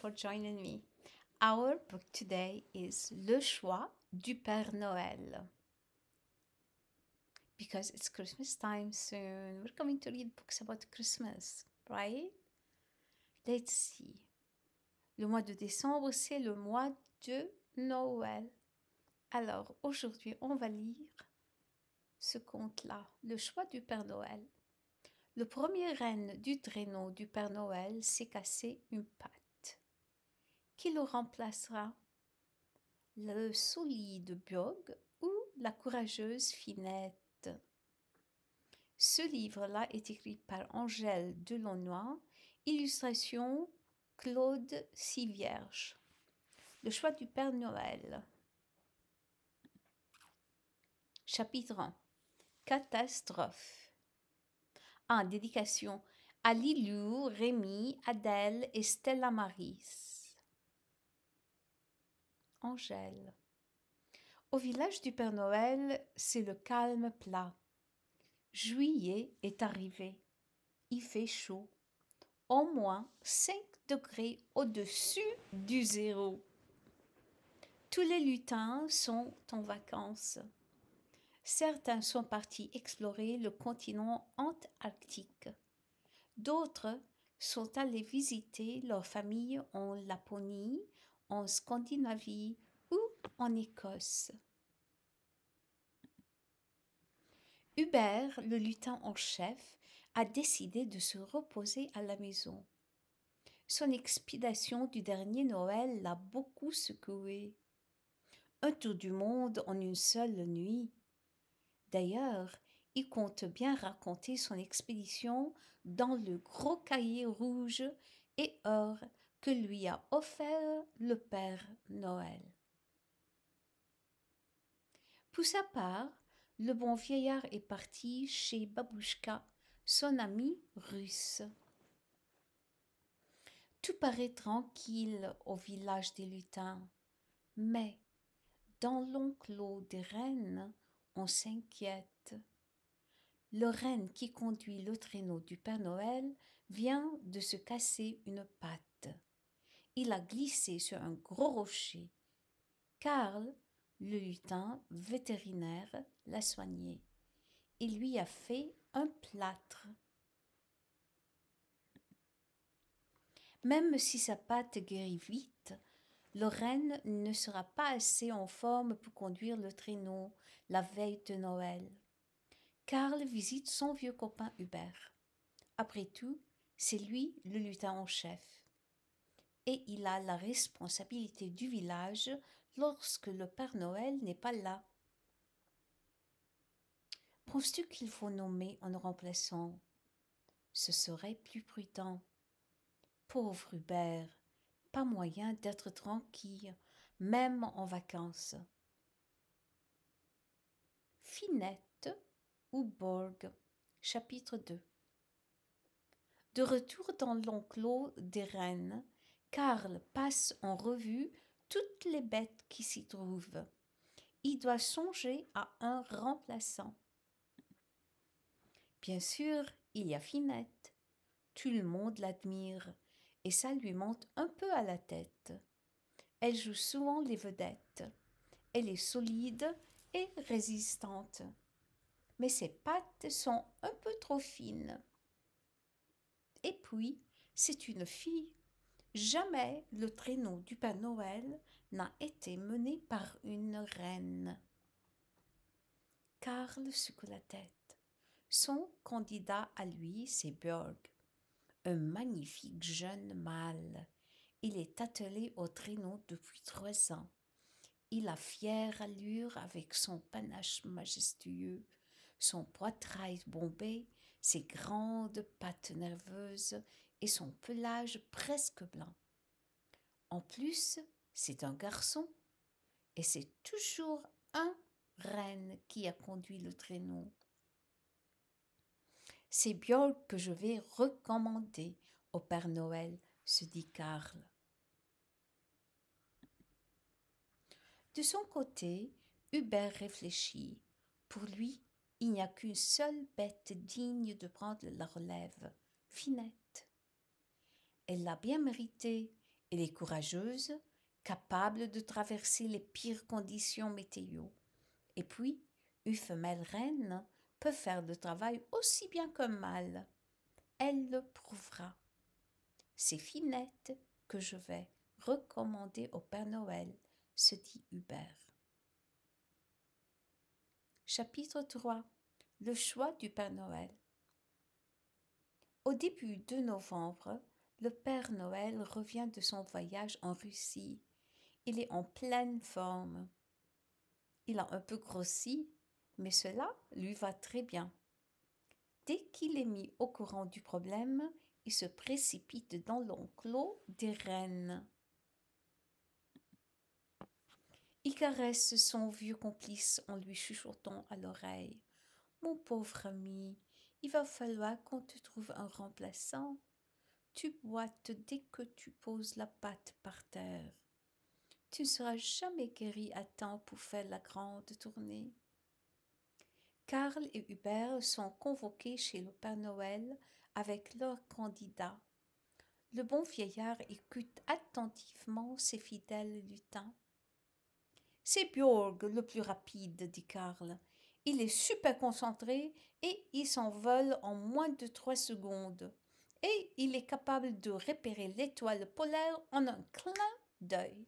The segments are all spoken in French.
for joining me. Our book today is Le choix du Père Noël. Because it's Christmas time soon, we're going to read books about Christmas, right? Let's see. Le mois de décembre, c'est le mois de Noël. Alors, aujourd'hui, on va lire ce conte-là, Le choix du Père Noël. Le premier renne du traîneau du Père Noël s'est cassé une patte. Qui le remplacera? Le solide Björg ou la courageuse Finette? Ce livre-là est écrit par Angèle Delanoë, illustration Claude Sivierge. Le choix du Père Noël. Chapitre 1. Catastrophe. Dédication à Lilou, Rémi, Adèle et Stella Maris. Angèle. Au village du Père Noël, c'est le calme plat. Juillet est arrivé. Il fait chaud. Au moins 5 degrés au-dessus du zéro. Tous les lutins sont en vacances. Certains sont partis explorer le continent antarctique. D'autres sont allés visiter leur famille en Laponie, en Scandinavie ou en Écosse. Hubert, le lutin en chef, a décidé de se reposer à la maison. Son expédition du dernier Noël l'a beaucoup secoué. Un tour du monde en une seule nuit. D'ailleurs, il compte bien raconter son expédition dans le gros cahier rouge et or que lui a offert le Père Noël. Pour sa part, le bon vieillard est parti chez Babouchka, son ami russe. Tout paraît tranquille au village des lutins, mais dans l'enclos des rennes, on s'inquiète. Le renne qui conduit le traîneau du Père Noël vient de se casser une patte. Il a glissé sur un gros rocher. Karl, le lutin vétérinaire, l'a soigné. Il lui a fait un plâtre. Même si sa patte guérit vite, le renne ne sera pas assez en forme pour conduire le traîneau la veille de Noël. Karl visite son vieux copain Hubert. Après tout, c'est lui le lutin en chef. Et il a la responsabilité du village lorsque le Père Noël n'est pas là. Penses-tu qu'il faut nommer un remplaçant? Ce serait plus prudent. Pauvre Hubert, pas moyen d'être tranquille, même en vacances. Finette ou Borg, chapitre 2. De retour dans l'enclos des rennes, Karl passe en revue toutes les bêtes qui s'y trouvent. Il doit songer à un remplaçant. Bien sûr, il y a Finette. Tout le monde l'admire et ça lui monte un peu à la tête. Elle joue souvent les vedettes. Elle est solide et résistante. Mais ses pattes sont un peu trop fines. Et puis, c'est une fille. Jamais le traîneau du Père Noël n'a été mené par une reine. Karl secoue la tête. Son candidat à lui, c'est Björg, un magnifique jeune mâle. Il est attelé au traîneau depuis 3 ans. Il a fière allure avec son panache majestueux, son poitrail bombé, ses grandes pattes nerveuses et son pelage presque blanc. En plus, c'est un garçon et c'est toujours un renne qui a conduit le traîneau. C'est Björg que je vais recommander au Père Noël, se dit Karl. De son côté, Hubert réfléchit. Pour lui, il n'y a qu'une seule bête digne de prendre la relève, Finette. Elle l'a bien mérité Elle est courageuse, capable de traverser les pires conditions météo. Et puis, une femelle reine peut faire le travail aussi bien qu'un mâle. Elle le prouvera. C'est Finette que je vais recommander au Père Noël, se dit Hubert. Chapitre 3. Le choix du Père Noël. Au début de novembre, le Père Noël revient de son voyage en Russie. Il est en pleine forme. Il a un peu grossi, mais cela lui va très bien. Dès qu'il est mis au courant du problème, il se précipite dans l'enclos des rennes. Il caresse son vieux complice en lui chuchotant à l'oreille. « Mon pauvre ami, il va falloir qu'on te trouve un remplaçant. Tu boites dès que tu poses la patte par terre. Tu ne seras jamais guéri à temps pour faire la grande tournée. » Karl et Hubert sont convoqués chez le Père Noël avec leurs candidats. Le bon vieillard écoute attentivement ses fidèles lutins. « C'est Björg le plus rapide, dit Karl. Il est super concentré et il s'envole en moins de 3 secondes. Et il est capable de repérer l'étoile polaire en un clin d'œil. »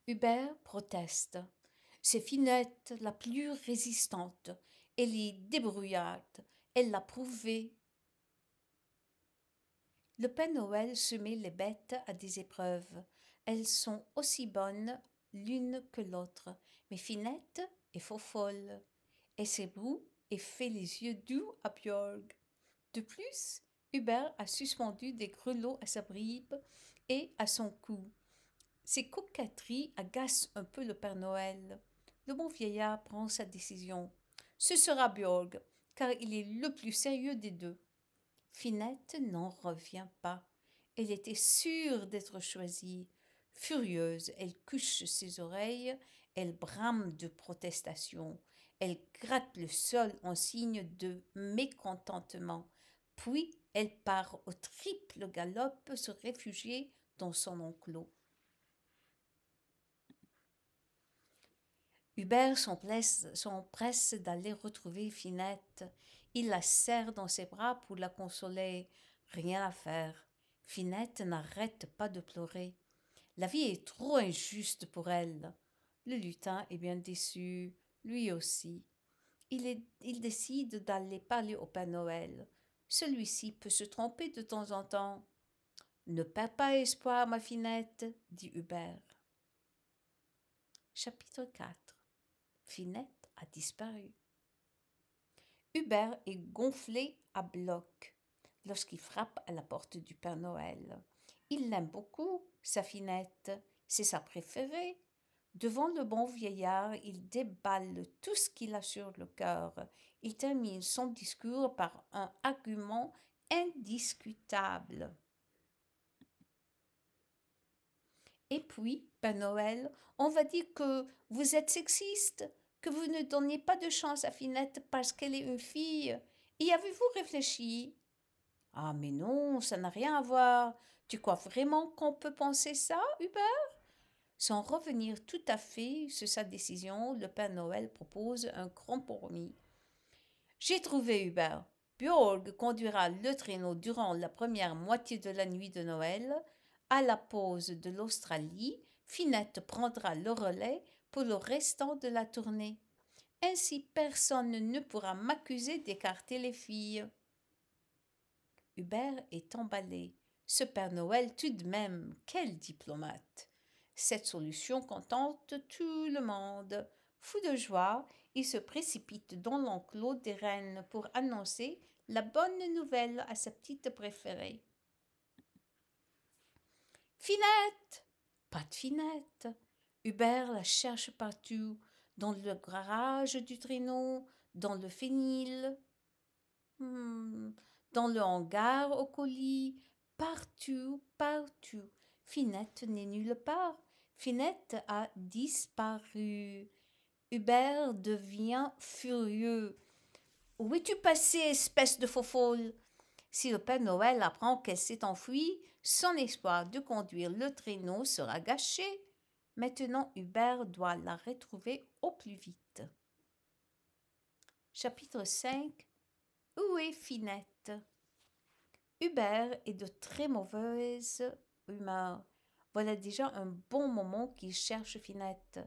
Hubert proteste. « C'est Finette la plus résistante. Elle est débrouillarde. Elle l'a prouvé. » Le Père Noël soumet les bêtes à des épreuves. Elles sont aussi bonnes l'une que l'autre. Mais Finette est faux folle. Elle s'ébroue et fait les yeux doux à Björg. De plus, Hubert a suspendu des grelots à sa bribe et à son cou. Ces coquetteries agacent un peu le Père Noël. Le bon vieillard prend sa décision. Ce sera Björg, car il est le plus sérieux des deux. Finette n'en revient pas. Elle était sûre d'être choisie. Furieuse, elle couche ses oreilles, elle brame de protestation. Elle gratte le sol en signe de mécontentement. Puis elle part au triple galop se réfugier dans son enclos. Hubert s'empresse d'aller retrouver Finette. Il la serre dans ses bras pour la consoler. Rien à faire. Finette n'arrête pas de pleurer. La vie est trop injuste pour elle. Le lutin est bien déçu, lui aussi. Il décide d'aller parler au Père Noël. Celui-ci peut se tromper de temps en temps. « Ne perds pas espoir, ma Finette, » dit Hubert. Chapitre 4. Finette a disparu. Hubert est gonflé à bloc lorsqu'il frappe à la porte du Père Noël. Il l'aime beaucoup, sa Finette, c'est sa préférée. Devant le bon vieillard, il déballe tout ce qu'il a sur le cœur. Il termine son discours par un argument indiscutable. Et puis, Père Noël, on va dire que vous êtes sexiste, que vous ne donnez pas de chance à Finette parce qu'elle est une fille. Y avez-vous réfléchi? Ah, mais non, ça n'a rien à voir. Tu crois vraiment qu'on peut penser ça, Hubert? Sans revenir tout à fait sur sa décision, le Père Noël propose un compromis. J'ai trouvé Hubert. Björg conduira le traîneau durant la première moitié de la nuit de Noël. À la pause de l'Australie, Finette prendra le relais pour le restant de la tournée. Ainsi, personne ne pourra m'accuser d'écarter les filles. Hubert est emballé. Ce Père Noël, tout de même, quel diplomate! Cette solution contente tout le monde. Fou de joie, il se précipite dans l'enclos des rennes pour annoncer la bonne nouvelle à sa petite préférée. Finette! Pas de Finette. Hubert la cherche partout, dans le garage du traîneau, dans le fenil, dans le hangar au colis, partout, partout. Finette n'est nulle part. Finette a disparu. Hubert devient furieux. « Où es-tu passé, espèce de faux-folle » Si le Père Noël apprend qu'elle s'est enfuie, son espoir de conduire le traîneau sera gâché. Maintenant, Hubert doit la retrouver au plus vite. Chapitre 5. Où est Finette? Hubert est de très mauvaise humeur. Voilà déjà un bon moment qu'il cherche Finette.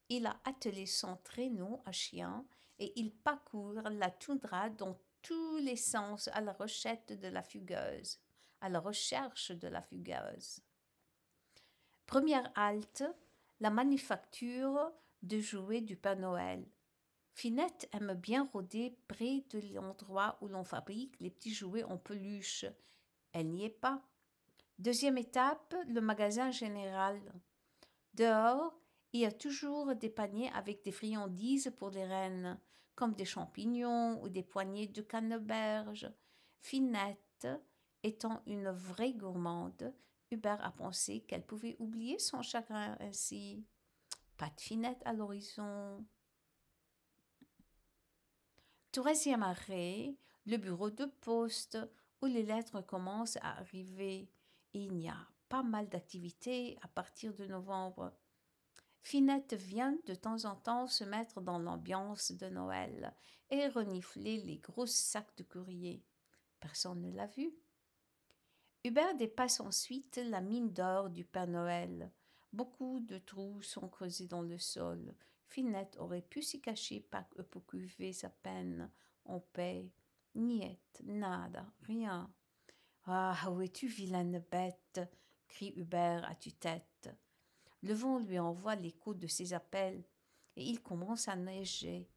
Il a attelé son traîneau à chien et il parcourt la toundra dans tous les sens à la recherche de la fugueuse. Première halte, la manufacture de jouets du Père Noël. Finette aime bien rôder près de l'endroit où l'on fabrique les petits jouets en peluche. Elle n'y est pas. Deuxième étape, le magasin général. Dehors, il y a toujours des paniers avec des friandises pour les reines, comme des champignons ou des poignées de canneberge. Finette, étant une vraie gourmande, Hubert a pensé qu'elle pouvait oublier son chagrin ainsi. Pas de Finette à l'horizon. Troisième arrêt, le bureau de poste où les lettres commencent à arriver. Et il y a pas mal d'activités à partir de novembre. Finette vient de temps en temps se mettre dans l'ambiance de Noël et renifler les gros sacs de courrier. Personne ne l'a vue. Hubert dépasse ensuite la mine d'or du Père Noël. Beaucoup de trous sont creusés dans le sol. Finette aurait pu s'y cacher pour cuver sa peine en paix. Niette, nada, rien. Ah, où es-tu, vilaine bête? Crie Hubert à tue-tête. Le vent lui envoie l'écho de ses appels et il commence à neiger.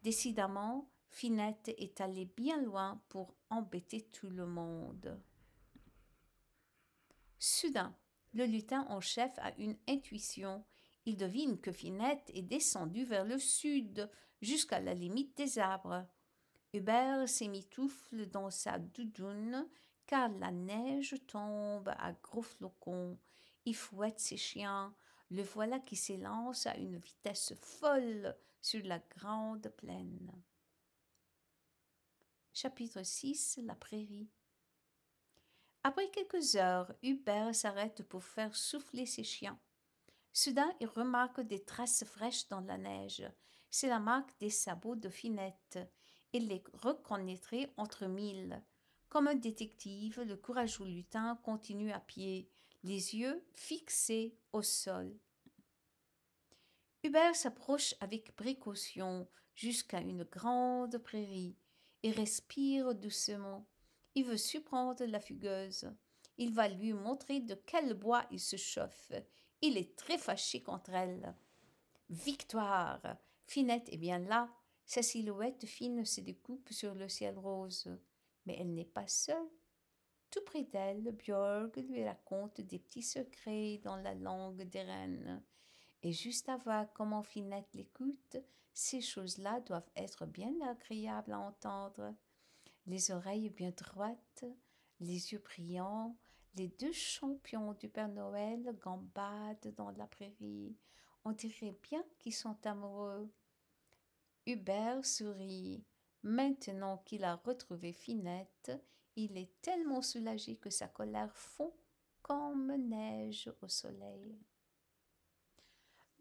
Décidément, Finette est allée bien loin pour embêter tout le monde. Soudain, le lutin en chef a une intuition. Il devine que Finette est descendue vers le sud, jusqu'à la limite des arbres. Hubert s'émitoufle dans sa doudoune, car la neige tombe à gros flocons. Il fouette ses chiens. Le voilà qui s'élance à une vitesse folle sur la grande plaine. Chapitre 6. La prairie. Après quelques heures, Hubert s'arrête pour faire souffler ses chiens. Soudain, il remarque des traces fraîches dans la neige. C'est la marque des sabots de Finette. Il les reconnaîtrait entre mille. Comme un détective, le courageux lutin continue à pied, les yeux fixés au sol. Hubert s'approche avec précaution jusqu'à une grande prairie et respire doucement. Il veut surprendre la fugueuse. Il va lui montrer de quel bois il se chauffe. Il est très fâché contre elle. Victoire! Finette est bien là. Sa silhouette fine se découpe sur le ciel rose. Mais elle n'est pas seule. Tout près d'elle, Björg lui raconte des petits secrets dans la langue des reines. Et juste à voir comment Finette l'écoute, ces choses-là doivent être bien agréables à entendre. Les oreilles bien droites, les yeux brillants, les deux champions du Père Noël gambadent dans la prairie. On dirait bien qu'ils sont amoureux. Hubert sourit. Maintenant qu'il a retrouvé Finette, il est tellement soulagé que sa colère fond comme neige au soleil.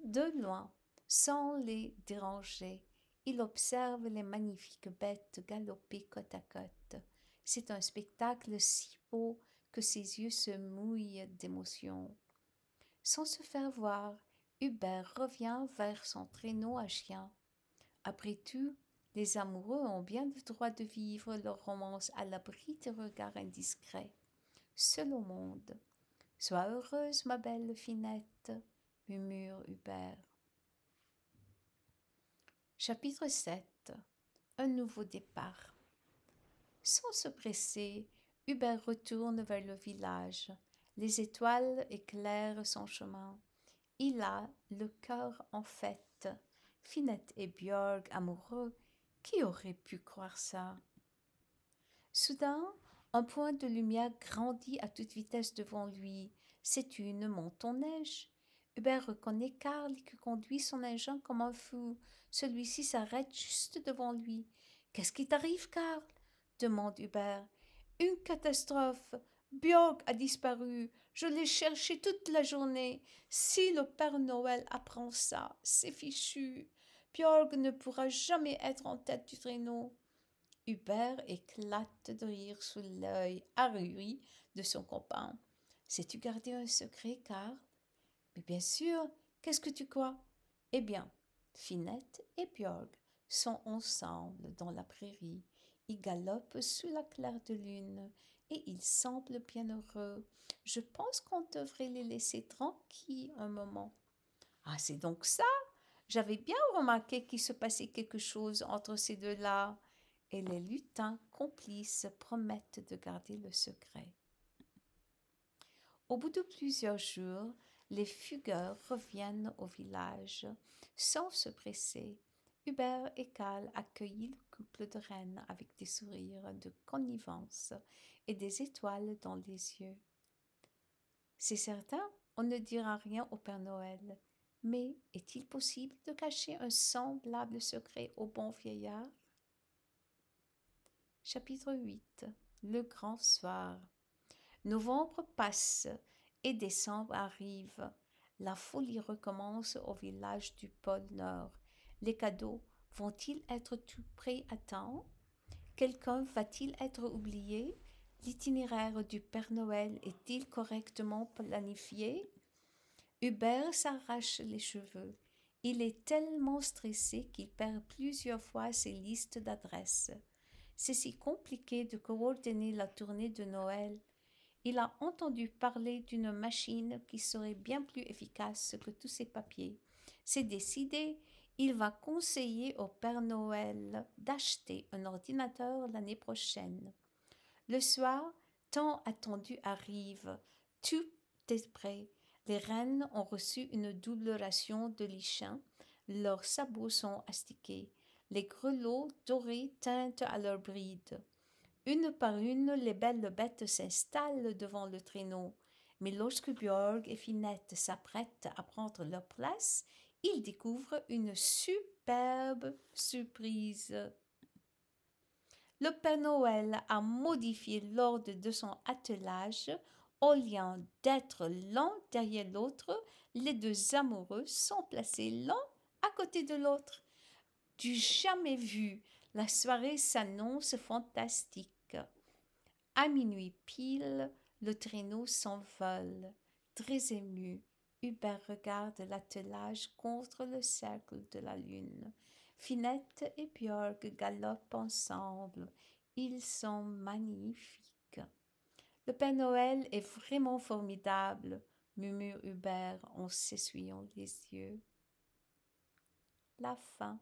De loin, sans les déranger, il observe les magnifiques bêtes galoper côte à côte. C'est un spectacle si beau que ses yeux se mouillent d'émotion. Sans se faire voir, Hubert revient vers son traîneau à chien. Après tout, les amoureux ont bien le droit de vivre leur romance à l'abri des regards indiscrets. Seul au monde. Sois heureuse, ma belle Finette, murmure Hubert. Chapitre 7. Un nouveau départ. Sans se presser, Hubert retourne vers le village. Les étoiles éclairent son chemin. Il a le cœur en fête. Finette et Björg amoureux, qui aurait pu croire ça? Soudain, un point de lumière grandit à toute vitesse devant lui. C'est une montagne-neige. Hubert reconnaît Karl qui conduit son engin comme un fou. Celui-ci s'arrête juste devant lui. « Qu'est-ce qui t'arrive, Karl ?» demande Hubert. Une catastrophe. Björk a disparu. Je l'ai cherché toute la journée. Si le Père Noël apprend ça, c'est fichu. Björk ne pourra jamais être en tête du traîneau. Hubert éclate de rire sous l'œil ahuri de son copain. Sais-tu garder un secret, Karl? Mais bien sûr, qu'est-ce que tu crois? Eh bien, Finette et Björk sont ensemble dans la prairie. Ils galopent sous la claire de lune et ils semblent bien heureux. Je pense qu'on devrait les laisser tranquilles un moment. Ah, c'est donc ça? J'avais bien remarqué qu'il se passait quelque chose entre ces deux-là. Et les lutins complices promettent de garder le secret. Au bout de plusieurs jours, les fugueurs reviennent au village sans se presser. Hubert et Karl accueillent le couple de reines avec des sourires de connivence et des étoiles dans les yeux. C'est certain, on ne dira rien au Père Noël. Mais est-il possible de cacher un semblable secret au bon vieillard? Chapitre 8. Le grand soir. Novembre passe et décembre arrive. La folie recommence au village du pôle Nord. Les cadeaux vont-ils être tout prêts à temps? Quelqu'un va-t-il être oublié? L'itinéraire du Père Noël est-il correctement planifié? Hubert s'arrache les cheveux. Il est tellement stressé qu'il perd plusieurs fois ses listes d'adresses. C'est si compliqué de coordonner la tournée de Noël. Il a entendu parler d'une machine qui serait bien plus efficace que tous ces papiers. C'est décidé, il va conseiller au Père Noël d'acheter un ordinateur l'année prochaine. Le soir, tant attendu arrive. Tout est prêt. Les reines ont reçu une double ration de lichin. Leurs sabots sont astiqués. Les grelots dorés teintent à leurs brides. Une par une, les belles bêtes s'installent devant le traîneau. Mais lorsque Björk et Finette s'apprêtent à prendre leur place, ils découvrent une superbe surprise. Le Père Noël a modifié l'ordre de son attelage. Au lieu d'être l'un derrière l'autre, les deux amoureux sont placés l'un à côté de l'autre. Du jamais vu, la soirée s'annonce fantastique. À minuit pile, le traîneau s'envole. Très ému, Hubert regarde l'attelage contre le cercle de la lune. Finette et Björk galopent ensemble. Ils sont magnifiques. Le Père Noël est vraiment formidable, murmure Hubert en s'essuyant les yeux. La fin.